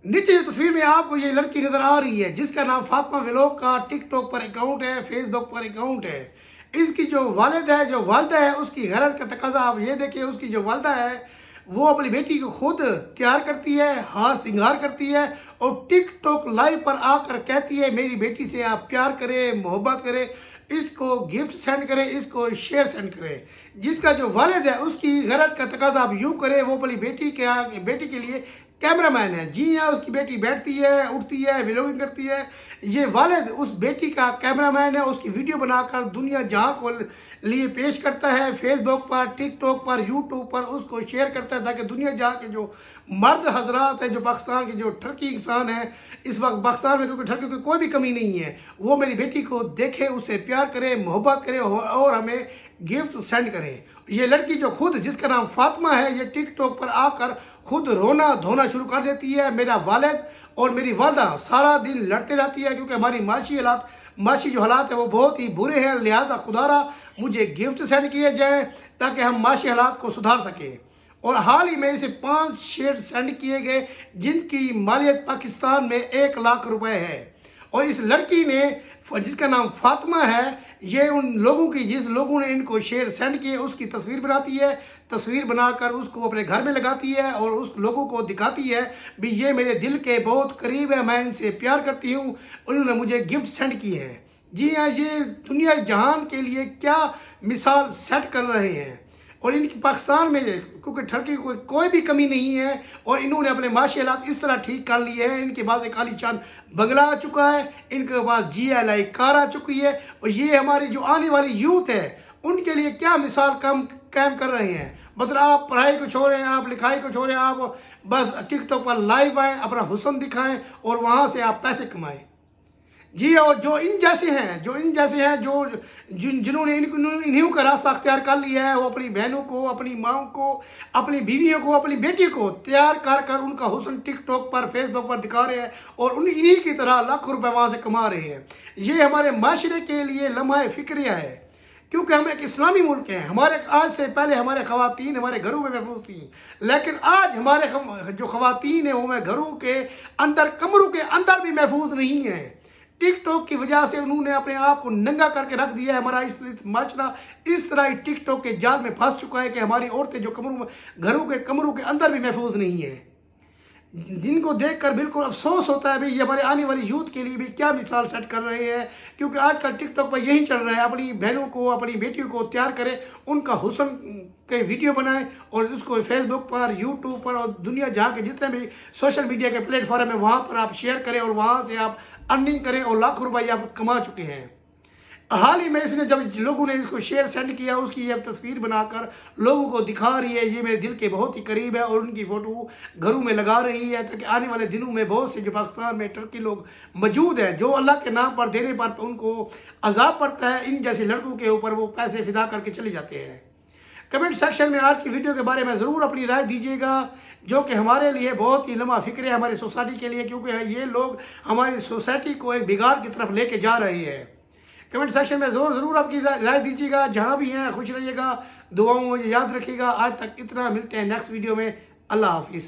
नीचे जो तस्वीर में आपको ये लड़की नजर आ रही है जिसका नाम फातिमा व्लॉग का टिक टॉक पर अकाउंट है, फेसबुक पर अकाउंट है। इसकी जो वालिदा है उसकी गैरत का तकाजा आप ये देखिए। उसकी जो वालिदा है वो अपनी बेटी को खुद तैयार करती है, हाथ श्रृंगार करती है और टिक टॉक लाइव पर आकर कहती है मेरी बेटी से आप प्यार करें, मोहब्बत करें, इसको गिफ्ट सेंड करें, इसको शेयर सेंड करें। जिसका जो वालिद है उसकी गैरत का तकाजा आप यूँ करें, वो अपनी बेटी के लिए कैमरामैन है। जी हाँ, उसकी बेटी बैठती है, उठती है, व्लॉगिंग करती है। ये वालिद उस बेटी का कैमरामैन है, उसकी वीडियो बनाकर दुनिया जहां को लिए पेश करता है। फेसबुक पर, टिकटॉक पर, यूट्यूब पर उसको शेयर करता है ताकि दुनिया जहाँ के जो मर्द हजरात है, जो पाकिस्तान के जो ठरकी इंसान है इस वक्त पाकिस्तान में, क्योंकि ठरकी की कोई भी कमी नहीं है, वो मेरी बेटी को देखे, उससे प्यार करे, मोहब्बत करे और हमें गिफ्ट सेंड करें। ये लड़की जो खुद, जिसका नाम फातिमा है, ये टिकटॉक पर आकर खुद रोना धोना शुरू कर देती है। मेरा वालिद और मेरी वालिदा सारा दिन लड़ते रहती है क्योंकि हमारी माशी जो हालात है वो बहुत ही बुरे हैं। लिहाजा खुदारा मुझे गिफ्ट सेंड किए जाए ताकि हम माशी हालात को सुधार सकें। और हाल ही में इसे 5 शेयर सेंड किए गए जिनकी मालियत पाकिस्तान में 1 लाख रुपए है। और इस लड़की ने, जिसका नाम फातिमा है, ये उन लोगों की, जिस लोगों ने इनको शेयर सेंड किए उसकी तस्वीर बनाती है, तस्वीर बनाकर उसको अपने घर में लगाती है और उस लोगों को दिखाती है भी ये मेरे दिल के बहुत करीब है, मैं इनसे प्यार करती हूँ, उन्होंने मुझे गिफ्ट सेंड किए हैं। जी हाँ, ये दुनिया जहान के लिए क्या मिसाल सेट कर रहे हैं। और इनकी पाकिस्तान में, क्योंकि ठरकी को कोई भी कमी नहीं है और इन्होंने अपने माशी हालात इस तरह ठीक कर लिए हैं। इनके पास एक आलीशान बंगला आ चुका है, इनके पास GLI कार आ चुकी है और ये हमारी जो आने वाली यूथ है उनके लिए क्या मिसाल कायम कर रहे हैं। मतलब आप पढ़ाई को छोड़ें, आप लिखाई को छोड़ें, आप बस टिकटॉक पर लाइव आएँ, अपना हुस्न दिखाएं और वहाँ से आप पैसे कमाएं। जी, और जो इन जैसे हैं जिन्होंने इन्हीं का रास्ता अख्तियार कर लिया है, वो अपनी बहनों को, अपनी माओ को, अपनी बीवियों को, अपनी बेटी को तैयार कर उनका हुस्न टिकटॉक पर, फेसबुक पर दिखा रहे हैं और इन्हीं की तरह लाखों रुपए वहाँ से कमा रहे हैं। ये हमारे माशरे के लिए लम्हा फिक्रिया है क्योंकि हम एक इस्लामी मुल्क हैं। आज से पहले हमारे खवातीन हमारे घरों में महफूज थी, लेकिन आज हमारे जो खवातीन हैं वो घरों के अंदर, कमरों के अंदर भी महफूज नहीं है। टिकटॉक की वजह से उन्होंने अपने आप को नंगा करके रख दिया है। हमारा इस माशरा इस तरह ही टिकटॉक के जाल में फंस चुका है कि हमारी औरतें जो घरों के कमरों के अंदर भी महफूज नहीं है, जिनको देखकर बिल्कुल अफसोस होता है भाई ये हमारे आने वाली यूथ के लिए भी क्या मिसाल सेट कर रहे हैं। क्योंकि आजकल टिकटॉक पर यही चल रहा है, अपनी बहनों को, अपनी बेटियों को तैयार करें, उनका हुस्न के वीडियो बनाएं और उसको फेसबुक पर, यूट्यूब पर और दुनिया जहाँ के जितने भी सोशल मीडिया के प्लेटफॉर्म है वहाँ पर आप शेयर करें और वहाँ से आप अर्निंग करें और लाखों रुपये आप कमा चुके हैं। हाल ही में इसने, जब लोगों ने इसको शेयर सेंड किया, उसकी ये तस्वीर बनाकर लोगों को दिखा रही है ये मेरे दिल के बहुत ही करीब है और उनकी फ़ोटो घरों में लगा रही है ताकि आने वाले दिनों में बहुत से जो पाकिस्तान में टर्की लोग मौजूद हैं जो अल्लाह के नाम पर देने पर उनको अजाब पड़ता है, इन जैसे लड़कों के ऊपर वो पैसे फिदा करके चले जाते हैं। कमेंट सेक्शन में आज की वीडियो के बारे में ज़रूर अपनी राय दीजिएगा, जो कि हमारे लिए बहुत ही लम्हा फिक्र है, हमारी सोसाइटी के लिए, क्योंकि ये लोग हमारी सोसाइटी को एक बिगाड़ की तरफ लेके जा रही है। कमेंट सेक्शन में ज़रूर आपकी राय दीजिएगा। जहाँ भी हैं खुश रहिएगा, दुआओं में याद रखिएगा। आज तक इतना, मिलते हैं नेक्स्ट वीडियो में। अल्लाह हाफिज़।